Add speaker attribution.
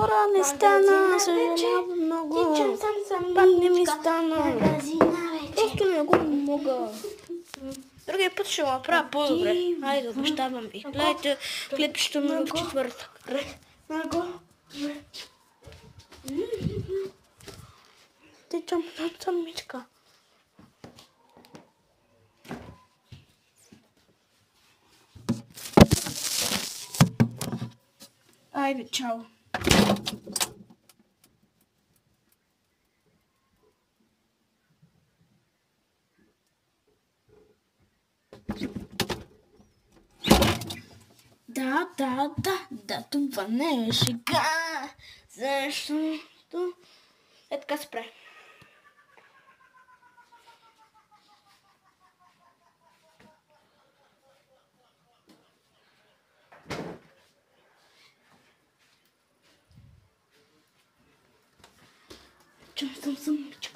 Speaker 1: Хора, не стана, съжалявам много. Пак не ми стана. Просто не го мога. Другия път ще го направя по-добре. Айде, обещавам ви. Гледайте клипчето ми в четвъртък. Тичам от самичка. Айде, чао. Да, това не е шега, защото... Е така спре. Чум съм самичка.